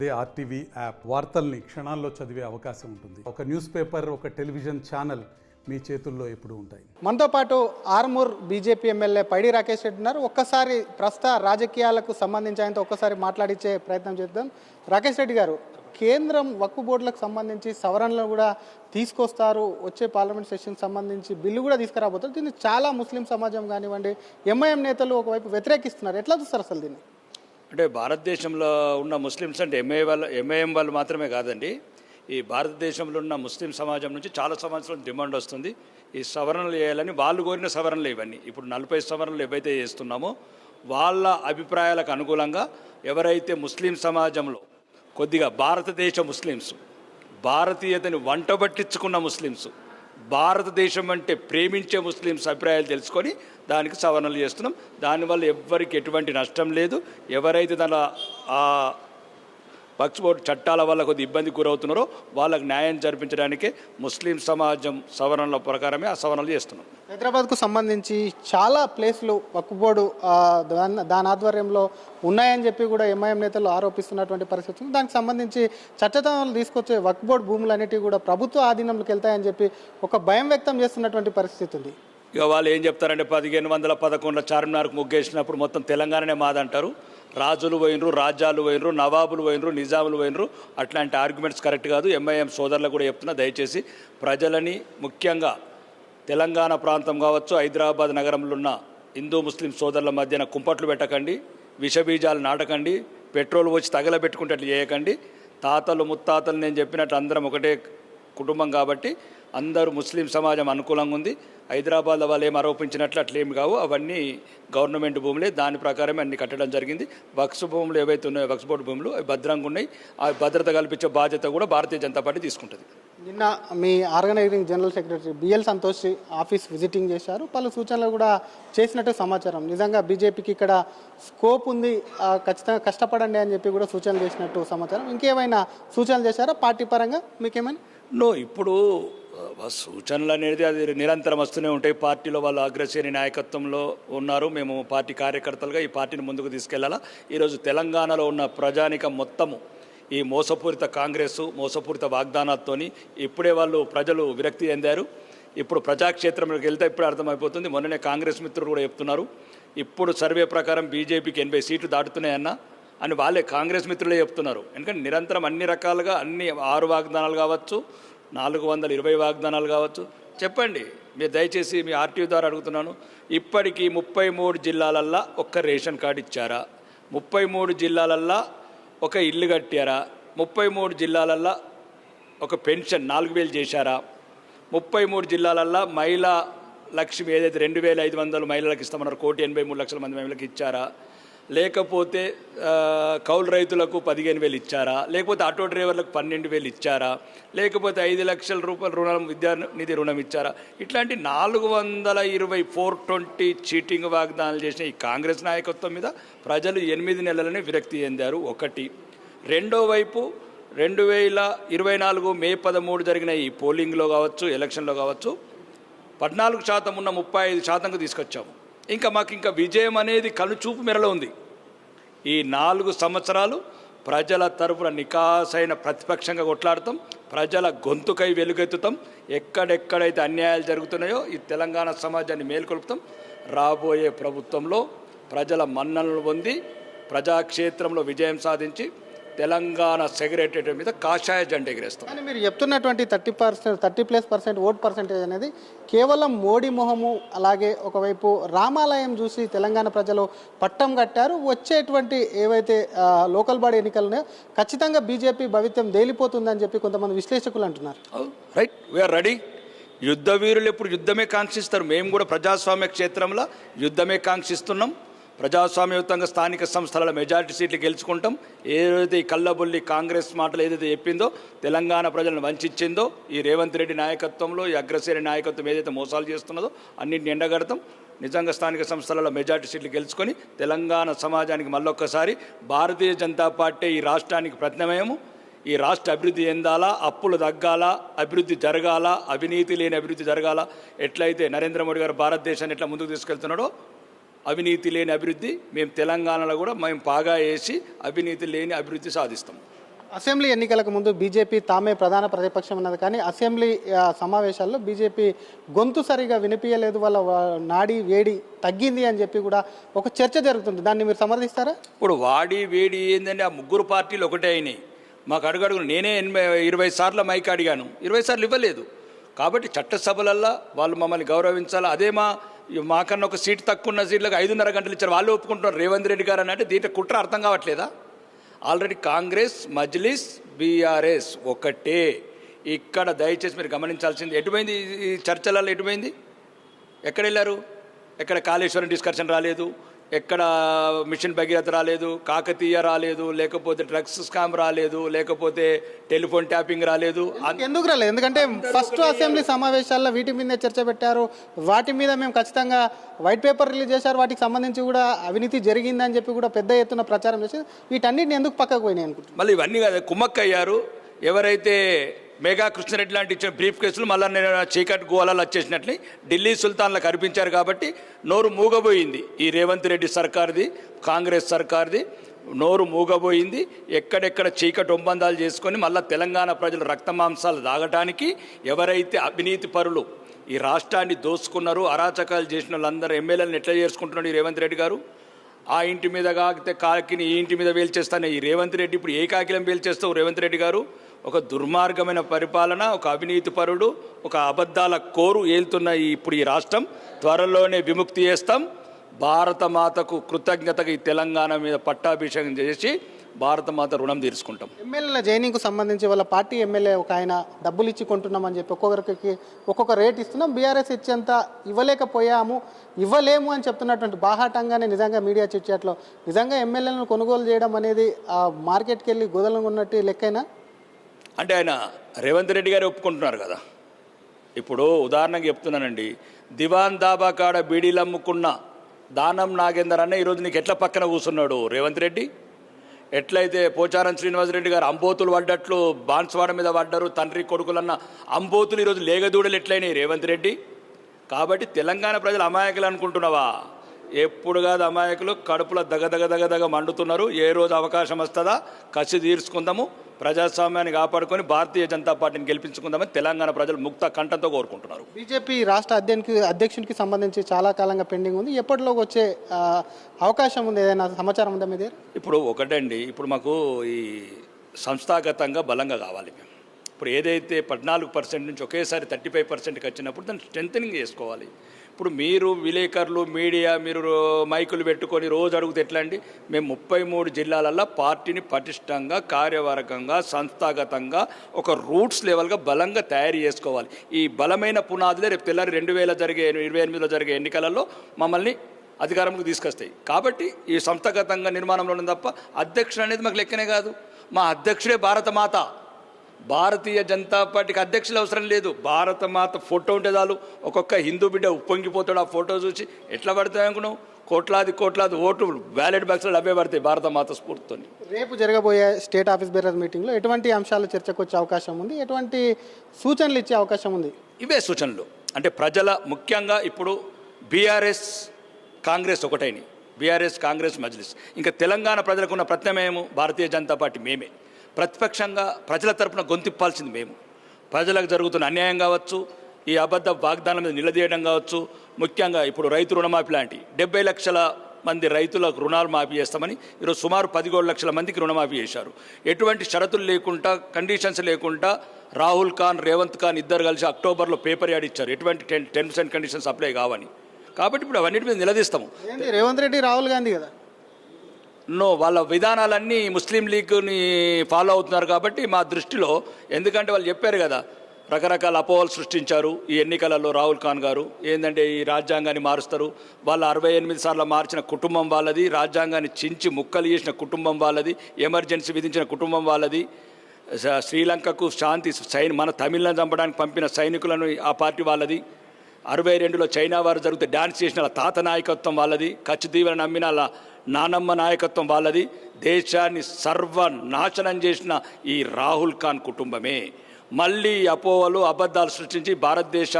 అదే RTV app వార్తల్ని క్షణాల్లో చదివే అవకాశం ఉంటుంది. ఒక న్యూస్ పేపర్, ఒక టెలివిజన్ ఛానల్ మీ చేతుల్లో ఎప్పుడూ ఉంటాయి. మనతో పాటు ఆర్మూర్ బీజేపీ ఎమ్మెల్యే పైడి రాకేష్ రెడ్డి ఉన్నారు. ఒక్కసారి ప్రస్తుత రాజకీయాలకు సంబంధించి ఆయనతో ఒక్కసారి మాట్లాడించే ప్రయత్నం చేద్దాం. రాకేష్ రెడ్డి గారు, కేంద్రం వక్ఫ్ బోర్డులకు సంబంధించి సవరణలు కూడా తీసుకొస్తారు. వచ్చే పార్లమెంట్ సెషన్ సంబంధించి బిల్లు కూడా తీసుకురాబోతారు. దీన్ని చాలా ముస్లిం సమాజం కానివ్వండి, ఎంఐఎం నేతలు ఒకవైపు వ్యతిరేకిస్తున్నారు. ఎట్లా చూస్తారు అసలు దీన్ని? అంటే భారతదేశంలో ఉన్న ముస్లిమ్స్ అంటే ఎంఐఎం వాళ్ళు మాత్రమే కాదండి. ఈ భారతదేశంలో ఉన్న ముస్లిం సమాజం నుంచి చాలా సంవత్సరాల డిమాండ్ వస్తుంది. ఈ సవరణలు చేయాలని వాళ్ళు కోరిన సవరణలు ఇవన్నీ. ఇప్పుడు 40 సవరణలు ఏవైతే చేస్తున్నామో వాళ్ళ అభిప్రాయాలకు అనుకూలంగా ఎవరైతే ముస్లిం సమాజంలో కొద్దిగా భారతదేశ ముస్లిమ్స్, భారతీయతని వంటబట్టించుకున్న ముస్లిమ్స్, భారతదేశం అంటే ప్రేమించే ముస్లిమ్స్ అభిప్రాయాలు తెలుసుకొని దానికి సవరణలు చేస్తున్నాం. దానివల్ల ఎవ్వరికి ఎటువంటి నష్టం లేదు. ఎవరైతే దాని వక్ఫ్ బోర్డు చట్టాల వల్ల కొద్ది ఇబ్బంది గురవుతున్నారో వాళ్ళకు న్యాయం జరిపించడానికే ముస్లిం సమాజం సవరణల ప్రకారమే ఆ సవరణలు చేస్తున్నాం. హైదరాబాద్కు సంబంధించి చాలా ప్లేస్లు వక్ఫ్ బోర్డు దాని ఆధ్వర్యంలో ఉన్నాయని చెప్పి కూడా ఎంఐఎం నేతలు ఆరోపిస్తున్నటువంటి పరిస్థితి ఉంది. దానికి సంబంధించి చట్టతనాలు తీసుకొచ్చే వక్ఫ్ బోర్డు భూములు అనేటివి కూడా ప్రభుత్వ ఆధీనంలోకి వెళ్తాయని చెప్పి ఒక భయం వ్యక్తం చేస్తున్నటువంటి పరిస్థితి ఉంది. ఇక వాళ్ళు ఏం చెప్తారంటే 1511 చార్మినార్కు ముగ్గేసినప్పుడు మొత్తం తెలంగాణనే మాదంటారు. రాజులు పోయినరు, రాజ్యాలు పోయినరు, నవాబులు పోయినరు, నిజాములు పోయినరు. అట్లాంటి ఆర్గ్యుమెంట్స్ కరెక్ట్ కాదు. ఎంఐఎం సోదరులకు కూడా చెప్తున్నా, దయచేసి ప్రజలని, ముఖ్యంగా తెలంగాణ ప్రాంతం కావచ్చు, హైదరాబాద్ నగరంలో ఉన్న హిందూ ముస్లిం సోదరుల మధ్యన కుంపట్లు పెట్టకండి, విషబీజాలు నాటకండి, పెట్రోల్ వచ్చి తగలబెట్టుకుంటట్లు చేయకండి. తాతలు ముత్తాతలు నేను చెప్పినట్టు అందరం ఒకటే కుటుంబం కాబట్టి అందరూ ముస్లిం సమాజం అనుకూలంగా ఉంది. హైదరాబాద్లో వాళ్ళు ఏం ఆరోపించినట్లు అట్లేమి కావు. అవన్నీ గవర్నమెంట్ భూములే. దాని ప్రకారమే అన్ని కట్టడం జరిగింది. వక్ఫ్ భూములు ఏవైతే ఉన్నాయో వక్ఫ్ బోర్డు భూములు అవి భద్రంగా ఉన్నాయి. ఆ భద్రత కల్పించే బాధ్యత కూడా భారతీయ జనతా పార్టీ తీసుకుంటుంది. నిన్న మీ organizing general secretary BL Santosh office visiting చేశారు. పలు సూచనలు కూడా చేసినట్టు సమాచారం. నిజంగా బీజేపీకి ఇక్కడ స్కోప్ ఉంది, ఖచ్చితంగా కష్టపడండి అని చెప్పి కూడా సూచనలు చేసినట్టు సమాచారం. ఇంకేమైనా సూచనలు చేశారా పార్టీ పరంగా మీకేమైనా? ఇప్పుడు సూచనలు అనేది అది నిరంతరం వస్తూనే ఉంటాయి. పార్టీలో వాళ్ళు అగ్రశ్రేణి నాయకత్వంలో ఉన్నారు. మేము పార్టీ కార్యకర్తలుగా ఈ పార్టీని ముందుకు తీసుకెళ్లాలా. ఈరోజు తెలంగాణలో ఉన్న ప్రజానికం మొత్తము ఈ మోసపూరిత కాంగ్రెస్, మోసపూరిత వాగ్దానాలతోని ఇప్పుడే వాళ్ళు ప్రజలు విరక్తి చెందారు. ఇప్పుడు ప్రజాక్షేత్రంలోకి వెళ్తే ఇప్పుడు అర్థమైపోతుంది. మొన్ననే కాంగ్రెస్ మిత్రులు కూడా చెప్తున్నారు, ఇప్పుడు సర్వే ప్రకారం బీజేపీకి 80 సీట్లు దాటుతున్నాయన్న అని వాళ్ళే కాంగ్రెస్ మిత్రులే చెప్తున్నారు. ఎందుకంటే నిరంతరం అన్ని రకాలుగా అన్ని 6 వాగ్దానాలు కావచ్చు, 420 వాగ్దానాలు కావచ్చు. చెప్పండి మీరు దయచేసి, మీ ఆర్టీవీ ద్వారా అడుగుతున్నాను. ఇప్పటికీ 33 జిల్లాలల్లో ఒక్క రేషన్ కార్డు ఇచ్చారా? 33 జిల్లాలల్లో ఒక ఇల్లు కట్టారా? 33 జిల్లాలల్లో ఒక పెన్షన్ 4000 చేశారా? 33 జిల్లాలల్లో మహిళా లక్ష్మి ఏదైతే 2500 మహిళలకు ఇస్తామన్నారు, 1,83,00,000 మంది మహిళలకు ఇచ్చారా? లేకపోతే కౌలు రైతులకు 15,000 ఇచ్చారా? లేకపోతే ఆటో డ్రైవర్లకు 12,000 ఇచ్చారా? లేకపోతే 5 లక్షల రూపాయల రుణం, విద్యానిధి రుణం ఇచ్చారా? ఇట్లాంటి 420 420 చీటింగ్ వాగ్దానాలు చేసిన ఈ కాంగ్రెస్ నాయకత్వం మీద ప్రజలు 8 నెలలనే విరక్తి చెందారు. ఒకటి. రెండో వైపు 2024 మే 13 జరిగిన ఈ పోలింగ్లో కావచ్చు, ఎలక్షన్లో కావచ్చు, 14% ఉన్న 35% తీసుకొచ్చాము. మాకు ఇంకా విజయం అనేది కనుచూపు మేరలో ఉంది. ఈ 4 సంవత్సరాలు ప్రజల తరపున నికాసైన ప్రతిపక్షంగా కొట్లాడతాం, ప్రజల గొంతుకై వెలుగెత్తుతాం. ఎక్కడెక్కడైతే అన్యాయాలు జరుగుతున్నాయో ఈ తెలంగాణ సమాజాన్ని మేల్కొల్పుతాం. రాబోయే ప్రభుత్వంలో ప్రజల మన్ననలు పొంది ప్రజాక్షేత్రంలో విజయం సాధించి తెలంగాణ సెక్రటరీ మీద కాషాయ జెండా ఎగిరేస్తాం. కానీ మీరు చెప్తున్నటువంటి 30% ఓట్ పర్సెంటేజ్ అనేది కేవలం మోడీ మొహము, అలాగే ఒకవైపు రామాలయం చూసి తెలంగాణ ప్రజలు పట్టం కట్టారు. వచ్చేటువంటి ఏవైతే లోకల్ బాడీ ఎన్నికలు ఉన్నాయో ఖచ్చితంగా బీజేపీ భవిత్యం తేలిపోతుందని చెప్పి కొంతమంది విశ్లేషకులు అంటున్నారు. Right, we are ready. యుద్ధ వీరులు ఎప్పుడు యుద్ధమే కాంక్షిస్తారు. మేము కూడా ప్రజాస్వామ్య క్షేత్రంలో యుద్ధమే కాంక్షిస్తున్నాం. ప్రజాస్వామ్యయుతంగా స్థానిక సంస్థల మెజారిటీ సీట్లు గెలుచుకుంటాం. ఏదైతే ఈ కల్లబొల్లి కాంగ్రెస్ మాటలు ఏదైతే చెప్పిందో, తెలంగాణ ప్రజలను వంచిందో, ఈ రేవంత్ రెడ్డి నాయకత్వంలో ఈ అగ్రశ్రేణి నాయకత్వం ఏదైతే మోసాలు చేస్తున్నదో అన్నింటిని ఎండగడతాం. నిజంగా స్థానిక సంస్థలలో మెజారిటీ సీట్లు గెలుచుకొని తెలంగాణ సమాజానికి మళ్ళొక్కసారి భారతీయ జనతా పార్టీ ఈ రాష్ట్రానికి ప్రత్యామ్నాయము. ఈ రాష్ట్ర అభివృద్ధి చెందాలా, అప్పులు తగ్గాల, అభివృద్ధి జరగాల, అవినీతి లేని అభివృద్ధి జరగాల. ఎట్లయితే నరేంద్ర మోడీ గారు భారతదేశాన్ని ఎట్లా ముందుకు తీసుకెళ్తున్నాడో, అవినీతి లేని అభివృద్ధి మేము తెలంగాణలో కూడా మేము బాగా వేసి అవినీతి లేని అభివృద్ధి సాధిస్తాం. అసెంబ్లీ ఎన్నికలకు ముందు బీజేపీ తామే ప్రధాన ప్రతిపక్షం ఉన్నది, కానీ అసెంబ్లీ సమావేశాల్లో బీజేపీ గొంతు సరిగా వినిపించలేదు, వాళ్ళ నాడి వేడి తగ్గింది అని చెప్పి కూడా ఒక చర్చ జరుగుతుంది. దాన్ని మీరు సమర్థిస్తారా? ఇప్పుడు వాడి వేడి ఏంటంటే ఆ ముగ్గురు పార్టీలు ఒకటే అయినాయి. మాకు అడుగడుగు నేనే 20 సార్లు మైక్ అడిగాను, 20 సార్లు ఇవ్వలేదు. కాబట్టి చట్టసభలల్లో వాళ్ళు మమ్మల్ని గౌరవించాలి. అదే మాకన్నా ఒక సీటు తక్కువ ఉన్న సీట్లకు 5.5 గంటలు ఇచ్చారు. వాళ్ళు ఒప్పుకుంటున్నారు రేవంత్ రెడ్డి గారు అని. అంటే దీంట్లో కుట్ర అర్థం కావట్లేదా? ఆల్రెడీ కాంగ్రెస్, మజ్లిస్, బీఆర్ఎస్ ఒకటే. ఇక్కడ దయచేసి మీరు గమనించాల్సింది, ఎటుపోయింది ఈ చర్చలలో? ఎటుపోయింది? ఎక్కడ వెళ్ళారు? ఎక్కడ కాళేశ్వరం డిస్కషన్ రాలేదు, ఎక్కడ మిషన్ భగీరథ రాలేదు, కాకతీయ రాలేదు, లేకపోతే డ్రగ్స్ స్కామ్ రాలేదు, లేకపోతే టెలిఫోన్ ట్యాపింగ్ రాలేదు. ఎందుకు రాలేదు? ఎందుకంటే ఫస్ట్ అసెంబ్లీ సమావేశాల్లో వీటి మీదే చర్చ పెట్టారు. వాటి మీద మేము ఖచ్చితంగా వైట్ పేపర్ రిలీజ్ చేశారు. వాటికి సంబంధించి కూడా అవినీతి జరిగిందని చెప్పి కూడా పెద్ద ఎత్తున ప్రచారం చేసి వీటన్నిటిని ఎందుకు పక్కకు పోయినాయి అనుకుంటున్నాను. మళ్ళీ ఇవన్నీ కదా కుమ్మక్కయ్యారు. ఎవరైతే మేఘా కృష్ణారెడ్డి లాంటి ఇచ్చిన బ్రీఫ్ కేసులు మళ్ళీ నేను చీకటి గోళాలు వచ్చేసినట్లు ఢిల్లీ సుల్తాన్లకు కనిపించారు. కాబట్టి నోరు మూగబోయింది ఈ రేవంత్ రెడ్డి సర్కార్ది, కాంగ్రెస్ సర్కార్ది నోరు మూగబోయింది. ఎక్కడెక్కడ చీకటి ఒప్పందాలు చేసుకొని మళ్ళీ తెలంగాణ ప్రజలు రక్తమాంసాలు దాగటానికి ఎవరైతే అవినీతి పరులు ఈ రాష్ట్రాన్ని దోసుకున్నారు, అరాచకాలు చేసిన వాళ్ళందరూ ఎమ్మెల్యేలను ఎట్లా చేసుకుంటున్నాడు ఈ రేవంత్ రెడ్డి గారు? ఆ ఇంటి మీద కాకితే కాకిని ఈ ఇంటి మీద వేల్చేస్తాను ఈ రేవంత్ రెడ్డి. ఇప్పుడు ఏ కాకిలం వేల్చేస్తావు రేవంత్ రెడ్డి గారు? ఒక దుర్మార్గమైన పరిపాలన, ఒక అవినీతి పరుడు, ఒక అబద్ధాల కోరు ఏలుతున్న ఇప్పుడు ఈ రాష్ట్రం. త్వరలోనే విముక్తి చేస్తాం. భారతమాతకు కృతజ్ఞతగా ఈ తెలంగాణ మీద పట్టాభిషేకం చేసి భారతమాత రుణం తీర్చుకుంటాం. ఎమ్మెల్యేల జైనింగ్కు సంబంధించి వాళ్ళ పార్టీ ఎమ్మెల్యే ఒక ఆయన డబ్బులు ఇచ్చి కొంటున్నామని చెప్పి ఒక్కొక్కరికి ఒక్కొక్క రేట్ ఇస్తున్నాం, బీఆర్ఎస్ ఇచ్చేంత ఇవ్వలేము అని చెప్తున్నటువంటి బాహాటంగానే నిజంగా మీడియా చిట్చాట్లో నిజంగా ఎమ్మెల్యేలను కొనుగోలు చేయడం అనేది ఆ మార్కెట్కి వెళ్ళి గోదలం ఉన్నట్టు లెక్కైనా? అంటే ఆయన రేవంత్ రెడ్డి గారు ఒప్పుకుంటున్నారు కదా. ఇప్పుడు ఉదాహరణకు చెప్తున్నానండి, దివాన్ దాబా కాడ బీడీలు అమ్ముకున్న దానం నాగేందర్ అన్న ఈరోజు నీకు ఎట్లా పక్కన కూర్చున్నాడు రేవంత్ రెడ్డి? ఎట్లయితే పోచారం శ్రీనివాసరెడ్డి గారు అంబోతులు పడ్డట్లు బాన్స్వాడ మీద పడ్డారు, తండ్రి కొడుకులన్న అంబోతులు ఈరోజు లేగదూడలు ఎట్లయినాయి రేవంత్ రెడ్డి? కాబట్టి తెలంగాణ ప్రజలు అమాయకులు అనుకుంటున్నావా? ఎప్పుడు కాదు అమాయకులు, కడుపులో దగ మండుతున్నారు. ఏ రోజు అవకాశం వస్తుందా కసి తీర్చుకుందాము, ప్రజాస్వామ్యాన్ని కాపాడుకొని భారతీయ జనతా పార్టీని గెలిపించుకుందామని తెలంగాణ ప్రజలు ముక్త కంఠంతో కోరుకుంటున్నారు. బీజేపీ రాష్ట్ర అధ్యక్షునికి సంబంధించి చాలా కాలంగా పెండింగ్ ఉంది. ఎప్పటిలోకి వచ్చే అవకాశం ఉంది? ఏదైనా సమాచారం ఉందా మీ దగ్గర? ఇప్పుడు ఒకటండి, ఇప్పుడు మాకు ఈ సంస్థాగతంగా బలంగా కావాలి. మేము ఇప్పుడు ఏదైతే 14% నుంచి ఒకేసారి 35%కి వచ్చినప్పుడు దాన్ని స్ట్రెంథనింగ్ చేసుకోవాలి. ఇప్పుడు మీరు విలేకరులు, మీడియా, మీరు మైకులు పెట్టుకొని రోజు అడుగుతే ఎట్లా అండి? మేము 33 జిల్లాలల్లో పార్టీని పటిష్టంగా, కార్యవర్గంగా, సంస్థాగతంగా ఒక రూట్స్ లెవెల్గా బలంగా తయారు చేసుకోవాలి. ఈ బలమైన పునాదులే రేపు తెల్లారి 2028లో జరిగే ఎన్నికలలో మమ్మల్ని అధికారంలోకి తీసుకొస్తాయి. కాబట్టి ఈ సంస్థాగతంగా నిర్మాణంలో ఉంది తప్ప అధ్యక్షుడు అనేది మాకు లెక్కనే కాదు. మా అధ్యక్షుడే భారతమాత. భారతీయ జనతా పార్టీకి అధ్యక్షులు అవసరం లేదు. భారతమాత ఫోటో ఉంటే చాలు. ఒక్కొక్క హిందూ బిడ్డ ఉప్పొంగిపోతాడు ఆ ఫోటో చూసి. ఎట్లా పడతాయి అనుకున్నావు? కోట్లాది ఓట్లు బ్యాలెట్ బాక్స్లో అవే పడతాయి భారతమాత స్ఫూర్తితో. రేపు జరగబోయే స్టేట్ ఆఫీస్ బేరర్ మీటింగ్లో ఎటువంటి అంశాలు చర్చకు వచ్చే అవకాశం ఉంది? ఎటువంటి సూచనలు ఇచ్చే అవకాశం ఉంది? ఇవే సూచనలు. అంటే ప్రజల ముఖ్యంగా ఇప్పుడు బీఆర్ఎస్ కాంగ్రెస్ ఒకటైనవి. బీఆర్ఎస్ కాంగ్రెస్ మజ్లిస్. ఇంకా తెలంగాణ ప్రజలకు ఉన్న ప్రత్యామ్నాయం భారతీయ జనతా పార్టీ మేమే. ప్రతిపక్షంగా ప్రజల తరపున గొంతిప్పాల్సింది మేము. ప్రజలకు జరుగుతున్న అన్యాయం కావచ్చు, ఈ అబద్ధ వాగ్దానం మీద నిలదీయడం కావచ్చు, ముఖ్యంగా ఇప్పుడు రైతు రుణమాఫీ లాంటి 70 లక్షల మంది రైతులకు రుణాలు మాఫీ చేస్తామని ఈరోజు సుమారు 17 లక్షల మందికి రుణమాఫీ చేశారు. ఎటువంటి షరతులు లేకుండా, కండిషన్స్ లేకుండా రాహుల్ ఖాన్, రేవంత్ ఖాన్ ఇద్దరు కలిసి అక్టోబర్లో పేపర్ యాడ్ ఇచ్చారు, ఎటువంటి 10% కండిషన్స్ అప్లై కావని. కాబట్టి ఇప్పుడు అవన్నిటి మీద నిలదీస్తాము. రేవంత్ రెడ్డి, రాహుల్ గాంధీ కదా వాళ్ళ విధానాలన్నీ ముస్లిం లీగ్ని ఫాలో అవుతున్నారు. కాబట్టి మా దృష్టిలో, ఎందుకంటే వాళ్ళు చెప్పారు కదా, రకరకాల అపోహలు సృష్టించారు ఈ ఎన్నికలలో. రాహుల్ ఖాన్ గారు ఏంటంటే ఈ రాజ్యాంగాన్ని మారుస్తారు, వాళ్ళ 68 సార్లు మార్చిన కుటుంబం వాళ్ళది, రాజ్యాంగాన్ని చించి ముక్కలు చేసిన కుటుంబం వాళ్ళది, ఎమర్జెన్సీ విధించిన కుటుంబం వాళ్ళది, శ్రీలంకకు శాంతి మన తమిళనాడు చంపడానికి పంపిన సైనికులను ఆ పార్టీ వాళ్ళది, 62లో చైనా వారు జరిగితే డ్యాన్స్ చేసిన తాత నాయకత్వం వాళ్ళది, కచ్చుదీవులను నమ్మిన నానమ్మ నాయకత్వం వాళ్ళది, దేశాన్ని సర్వనాశనం చేసిన ఈ రాహుల్ ఖాన్ కుటుంబమే మళ్ళీ అపోహలు, అబద్ధాలు సృష్టించి భారతదేశ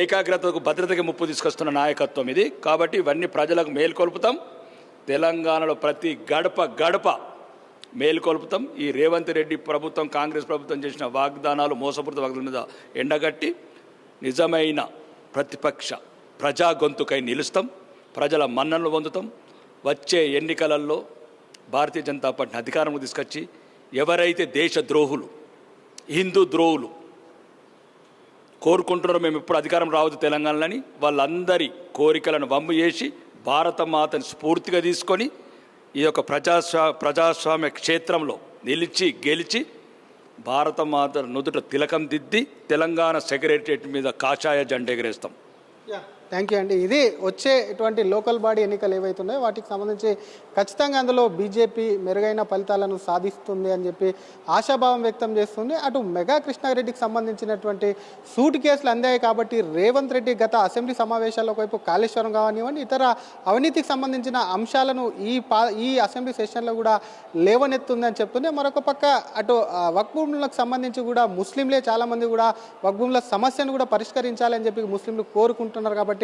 ఏకాగ్రతకు, భద్రతకి ముప్పు తీసుకొస్తున్న నాయకత్వం ఇది. కాబట్టి ఇవన్నీ ప్రజలకు మేల్కొల్పుతాం. తెలంగాణలో ప్రతి గడప మేలుకొల్పుతాం. ఈ రేవంత్ రెడ్డి ప్రభుత్వం, కాంగ్రెస్ ప్రభుత్వం చేసిన వాగ్దానాలు, మోసపూరిత వాగ్దానాల మీద ఎండగట్టి నిజమైన ప్రతిపక్ష ప్రజా గొంతుకై నిలుస్తాం. ప్రజల మన్ననలు పొందుతాం. వచ్చే ఎన్నికలలో భారతీయ జనతా పార్టీని అధికారంలో తీసుకొచ్చి ఎవరైతే దేశ ద్రోహులు, హిందూ ద్రోహులు కోరుకుంటున్నారో మేము ఇప్పుడు అధికారం రావద్దు తెలంగాణలోని, వాళ్ళందరి కోరికలను వమ్ము చేసి భారత మాతని స్ఫూర్తిగా తీసుకొని ఈ యొక్క ప్రజాస్వామ్య క్షేత్రంలో నిలిచి గెలిచి భారత మాత నుదుట తిలకం దిద్ది తెలంగాణ సెక్రటరియట్ మీద కాషాయ జెండా ఎగరేస్తాం. థ్యాంక్ యూ అండి. ఇది వచ్చేటువంటి లోకల్ బాడీ ఎన్నికలు ఏవైతున్నాయో వాటికి సంబంధించి ఖచ్చితంగా అందులో బీజేపీ మెరుగైన ఫలితాలను సాధిస్తుంది అని చెప్పి ఆశాభావం వ్యక్తం చేస్తుంది. అటు మెగా కృష్ణారెడ్డికి సంబంధించినటువంటి సూట్ కేసులు అందాయి కాబట్టి రేవంత్ రెడ్డి గత అసెంబ్లీ సమావేశాల్లో ఒకవైపు కాళేశ్వరం కానివ్వండి, ఇతర అవినీతికి సంబంధించిన అంశాలను ఈ అసెంబ్లీ సెషన్లో కూడా లేవనెత్తుంది అని చెప్తుంది. మరొక పక్క అటు వక్ఫ్ భూములకు సంబంధించి కూడా ముస్లింలే చాలామంది కూడా వక్ఫ్ భూముల సమస్యను కూడా పరిష్కరించాలని చెప్పి ముస్లింలు కోరుకుంటున్నారు. కాబట్టి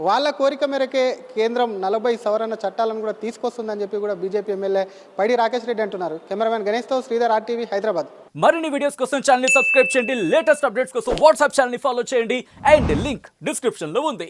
వాళ్ళ కోరిక మేరకే కేంద్రం 40 సవరణ చట్టాలను కూడా తీసుకొస్తుందని చెప్పి కూడా బీజేపీ ఎమ్మెల్యే పైడి రాకేష్ రెడ్డి అంటున్నారు. కెమెరామెన్ గణేష్తో శ్రీధర్, RTV, హైదరాబాద్. మరిన్ని వీడియోస్ కోసం ఛానల్ ని సబ్స్క్రైబ్ చేయండి. లేటెస్ట్ అప్డేట్స్ కోసం వాట్సాప్ ఛానల్ ని ఫాలో చేయండి. అండ్ లింక్ డిస్క్రిప్షన్ లో ఉంది.